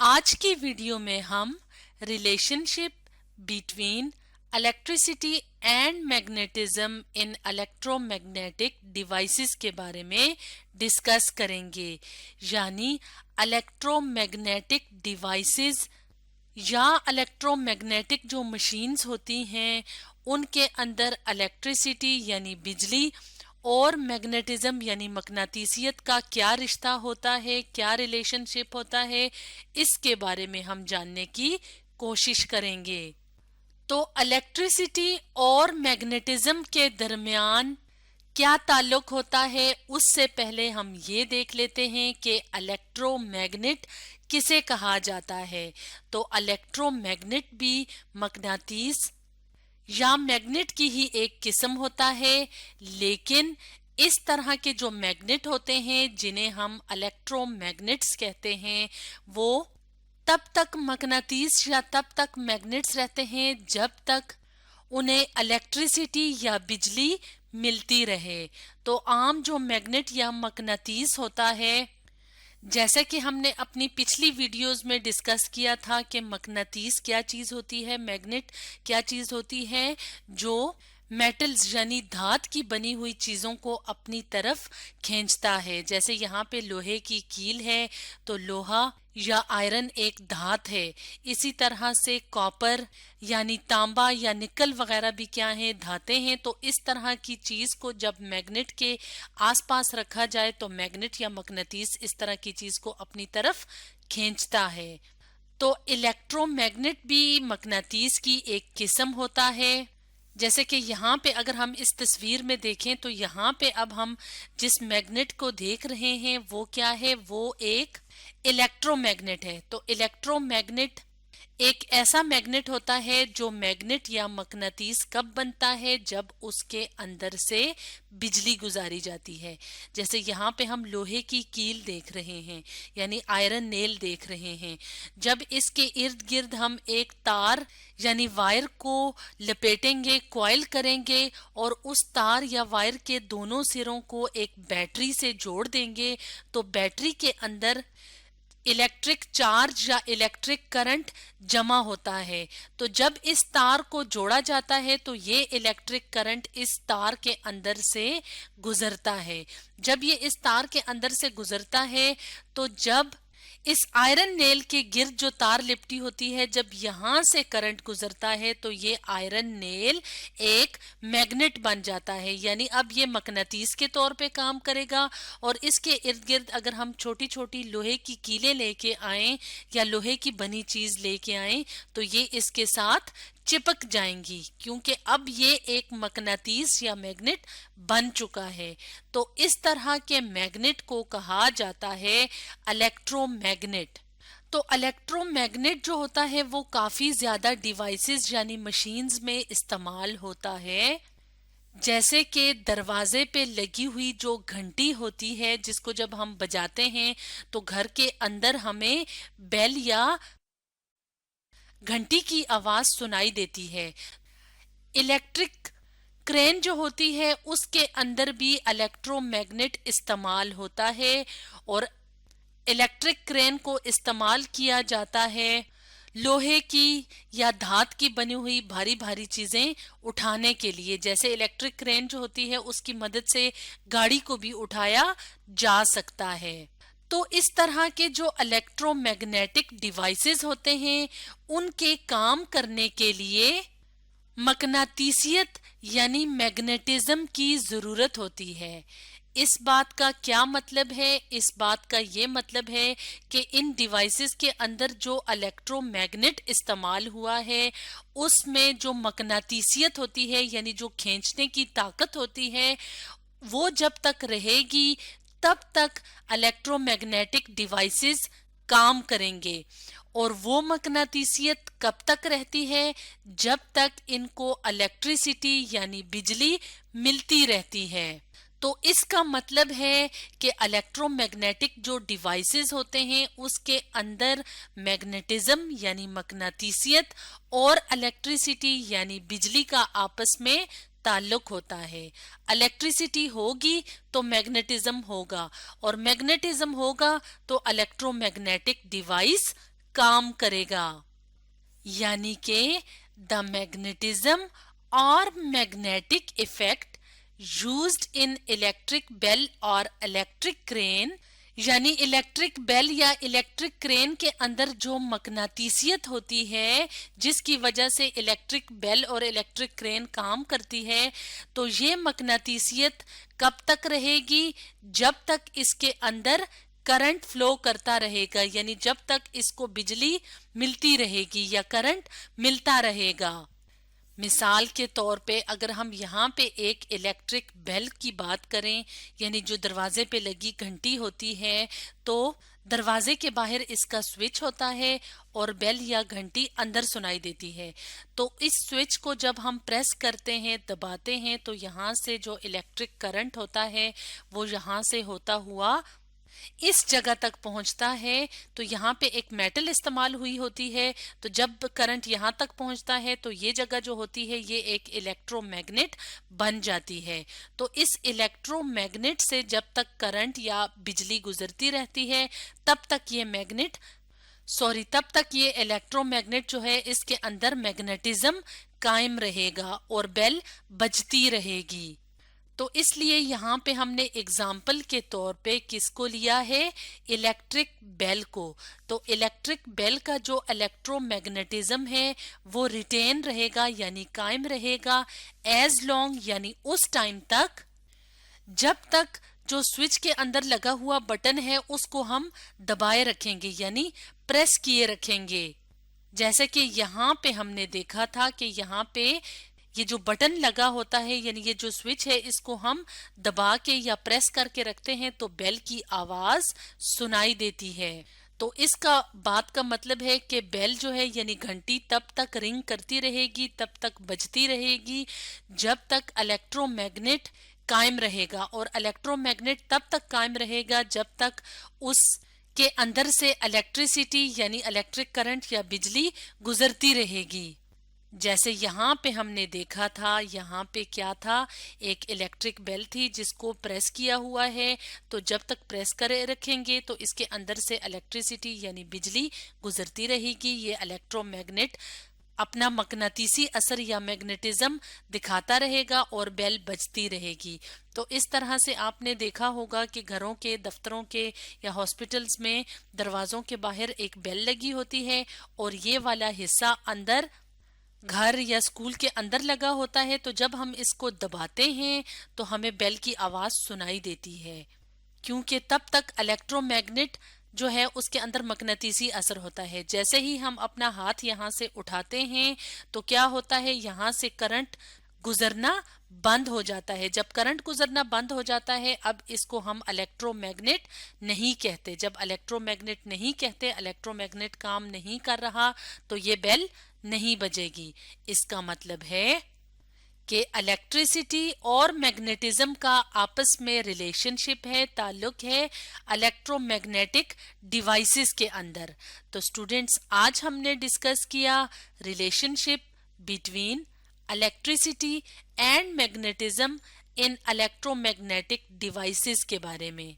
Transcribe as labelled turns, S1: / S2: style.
S1: आज की वीडियो में हम relationship between electricity and magnetism in electromagnetic devices के बारे में डिस्कस करेंगे। यानी इलेक्ट्रोमैग्नेटिक डिवाइसेस या इलेक्ट्रोमैग्नेटिक जो मशीन्स होती हैं उनके अंदर इलेक्ट्रिसिटी यानी बिजली और मैग्नेटिज्म यानी मकनातीसियत का क्या रिश्ता होता है, क्या रिलेशनशिप होता है, इसके बारे में हम जानने की कोशिश करेंगे। तो इलेक्ट्रिसिटी और मैग्नेटिज्म के दरमियान क्या ताल्लुक होता है, उससे पहले हम ये देख लेते हैं कि इलेक्ट्रोमैग्नेट किसे कहा जाता है। तो इलेक्ट्रोमैग्नेट भी मकनातीस या मैग्नेट की ही एक किस्म होता है, लेकिन इस तरह के जो मैग्नेट होते हैं जिन्हें हम इलेक्ट्रोमैग्नेट्स कहते हैं वो तब तक मकनातीस या तब तक मैग्नेट्स रहते हैं जब तक उन्हें इलेक्ट्रिसिटी या बिजली मिलती रहे। तो आम जो मैग्नेट या मकनातीस होता है, जैसे कि हमने अपनी पिछली वीडियोस में डिस्कस किया था कि मकनातीस क्या चीज होती है, मैग्नेट क्या चीज होती है, जो मेटल्स यानी धात की बनी हुई चीजों को अपनी तरफ खींचता है। जैसे यहाँ पे लोहे की कील है तो लोहा या आयरन एक धात है। इसी तरह से कॉपर यानी तांबा या निकल वगैरह भी क्या है, धातें हैं। तो इस तरह की चीज को जब मैग्नेट के आसपास रखा जाए तो मैग्नेट या मकनातीस इस तरह की चीज को अपनी तरफ खींचता है। तो इलेक्ट्रोमैग्नेट भी मकनातीस की एक किस्म होता है। जैसे कि यहाँ पे अगर हम इस तस्वीर में देखें तो यहाँ पे अब हम जिस मैग्नेट को देख रहे हैं वो क्या है, वो एक इलेक्ट्रोमैग्नेट है। तो इलेक्ट्रोमैग्नेट एक ऐसा मैग्नेट होता है जो मैग्नेट या मकनातीस कब बनता है, जब उसके अंदर से बिजली गुजारी जाती है। जैसे यहाँ पे हम लोहे की कील देख रहे हैं यानी आयरन नेल देख रहे हैं। जब इसके इर्द गिर्द हम एक तार यानी वायर को लपेटेंगे, कॉइल करेंगे और उस तार या वायर के दोनों सिरों को एक बैटरी से जोड़ देंगे तो बैटरी के अंदर इलेक्ट्रिक चार्ज या इलेक्ट्रिक करंट जमा होता है। तो जब इस तार को जोड़ा जाता है तो ये इलेक्ट्रिक करंट इस तार के अंदर से गुजरता है। जब ये इस तार के अंदर से गुजरता है तो जब इस आयरन नेल के गिर्द जो तार लिपटी होती है, जब यहाँ से करंट गुजरता है तो ये आयरन नेल एक मैग्नेट बन जाता है। यानी अब ये मकनातीस के तौर पे काम करेगा और इसके इर्द गिर्द अगर हम छोटी छोटी लोहे की कीलें लेके आएं या लोहे की बनी चीज लेके आएं तो ये इसके साथ चिपक जाएंगी, क्योंकि अब ये एक मकनातीस या मैग्नेट बन चुका है। तो इस तरह के मैग्नेट को कहा जाता है इलेक्ट्रोमैग्नेट। तो इलेक्ट्रोमैग्नेट जो होता है वो काफी ज्यादा डिवाइसेस यानी मशीन्स में इस्तेमाल होता है। जैसे कि दरवाजे पे लगी हुई जो घंटी होती है जिसको जब हम बजाते हैं तो घर के अंदर हमें बेल या घंटी की आवाज सुनाई देती है। इलेक्ट्रिक क्रेन जो होती है उसके अंदर भी इलेक्ट्रोमैग्नेट इस्तेमाल होता है और इलेक्ट्रिक क्रेन को इस्तेमाल किया जाता है लोहे की या धात की बनी हुई भारी भारी चीजें उठाने के लिए। जैसे इलेक्ट्रिक क्रेन जो होती है उसकी मदद से गाड़ी को भी उठाया जा सकता है। तो इस तरह के जो इलेक्ट्रोमैग्नेटिक डिवाइसेस होते हैं उनके काम करने के लिए मकनातीसियत यानी मैग्नेटिज्म की जरूरत होती है। इस बात का क्या मतलब है? इस बात का ये मतलब है कि इन डिवाइसेस के अंदर जो इलेक्ट्रोमैग्नेट इस्तेमाल हुआ है उसमें जो मकनातीसियत होती है यानी जो खींचने की ताकत होती है वो जब तक रहेगी तब तक इलेक्ट्रोमैग्नेटिक डिवाइसेस काम करेंगे। और वो मकनातीसियत कब तक रहती है? जब तक इनको इलेक्ट्रिसिटी यानी बिजली मिलती रहती है। तो इसका मतलब है कि इलेक्ट्रोमैग्नेटिक जो डिवाइसेस होते हैं उसके अंदर मैग्नेटिज्म यानी मकनातीसियत और इलेक्ट्रिसिटी यानी बिजली का आपस में ताल्लुक होता है। इलेक्ट्रिसिटी होगी तो मैग्नेटिज्म होगा और मैग्नेटिज्म होगा तो इलेक्ट्रोमैग्नेटिक डिवाइस काम करेगा, यानी कि द मैग्नेटिज्म और magnetic effect used in electric bell और इलेक्ट्रिक क्रेन, यानी इलेक्ट्रिक बेल या इलेक्ट्रिक क्रेन के अंदर जो मकनातीसियत होती है जिसकी वजह से इलेक्ट्रिक बेल और इलेक्ट्रिक क्रेन काम करती है, तो ये मकनातीसियत कब तक रहेगी? जब तक इसके अंदर करंट फ्लो करता रहेगा, यानी जब तक इसको बिजली मिलती रहेगी या करंट मिलता रहेगा। मिसाल के तौर पे अगर हम यहाँ पे एक इलेक्ट्रिक बेल की बात करें, यानी जो दरवाजे पे लगी घंटी होती है, तो दरवाजे के बाहर इसका स्विच होता है और बेल या घंटी अंदर सुनाई देती है। तो इस स्विच को जब हम प्रेस करते हैं, दबाते हैं, तो यहाँ से जो इलेक्ट्रिक करंट होता है वो यहाँ से होता हुआ इस जगह तक पहुंचता है। तो यहाँ पे एक मेटल इस्तेमाल हुई होती है, तो जब करंट यहाँ तक पहुंचता है तो ये जगह जो होती है ये एक इलेक्ट्रोमैग्नेट बन जाती है। तो इस इलेक्ट्रोमैग्नेट से जब तक करंट या बिजली गुजरती रहती है तब तक ये इलेक्ट्रोमैग्नेट जो है इसके अंदर मैग्नेटिज्म कायम रहेगा और बेल बजती रहेगी। तो इसलिए यहाँ पे हमने एग्जाम्पल के तौर पे किसको लिया है? इलेक्ट्रिक बेल को। तो इलेक्ट्रिक बेल का जो इलेक्ट्रोमैग्नेटिज्म है वो रिटेन रहेगा, यानी कायम रहेगा एज लॉन्ग, यानी उस टाइम तक जब तक जो स्विच के अंदर लगा हुआ बटन है उसको हम दबाए रखेंगे, यानी प्रेस किए रखेंगे। जैसे कि यहाँ पे हमने देखा था कि यहाँ पे ये जो बटन लगा होता है, यानी ये जो स्विच है, इसको हम दबा के या प्रेस करके रखते हैं तो बेल की आवाज सुनाई देती है। तो इसका बात का मतलब है कि बेल जो है यानी घंटी तब तक रिंग करती रहेगी, तब तक बजती रहेगी जब तक इलेक्ट्रोमैग्नेट कायम रहेगा, और इलेक्ट्रोमैग्नेट तब तक कायम रहेगा जब तक उस के अंदर से इलेक्ट्रिसिटी यानी इलेक्ट्रिक करंट या बिजली गुजरती रहेगी। जैसे यहाँ पे हमने देखा था, यहाँ पे क्या था, एक इलेक्ट्रिक बेल थी जिसको प्रेस किया हुआ है, तो जब तक प्रेस करे रखेंगे तो इसके अंदर से इलेक्ट्रिसिटी यानी बिजली गुजरती रहेगी। ये इलेक्ट्रोमैग्नेट अपना मकनातीसी असर या मैग्नेटिज्म दिखाता रहेगा और बेल बजती रहेगी। तो इस तरह से आपने देखा होगा कि घरों के, दफ्तरों के या हॉस्पिटल्स में दरवाजों के बाहर एक बेल लगी होती है और ये वाला हिस्सा अंदर घर या स्कूल के अंदर लगा होता है। तो जब हम इसको दबाते हैं तो हमें बेल की आवाज सुनाई देती है, क्योंकि तब तक इलेक्ट्रोमैग्नेट जो है उसके अंदर मकनातीसी असर होता है। जैसे ही हम अपना हाथ यहाँ से उठाते हैं तो क्या होता है, यहाँ से करंट गुजरना बंद हो जाता है। जब करंट गुजरना बंद हो जाता है, अब इसको हम इलेक्ट्रोमैग्नेट नहीं कहते। जब इलेक्ट्रोमैग्नेट नहीं कहते, इलेक्ट्रोमैग्नेट काम नहीं कर रहा, तो ये बेल नहीं बजेगी। इसका मतलब है कि इलेक्ट्रिसिटी और मैग्नेटिज्म का आपस में रिलेशनशिप है, ताल्लुक है इलेक्ट्रोमैग्नेटिक डिवाइसेस के अंदर। तो स्टूडेंट्स, आज हमने डिस्कस किया relationship between electricity and magnetism in electromagnetic devices के बारे में।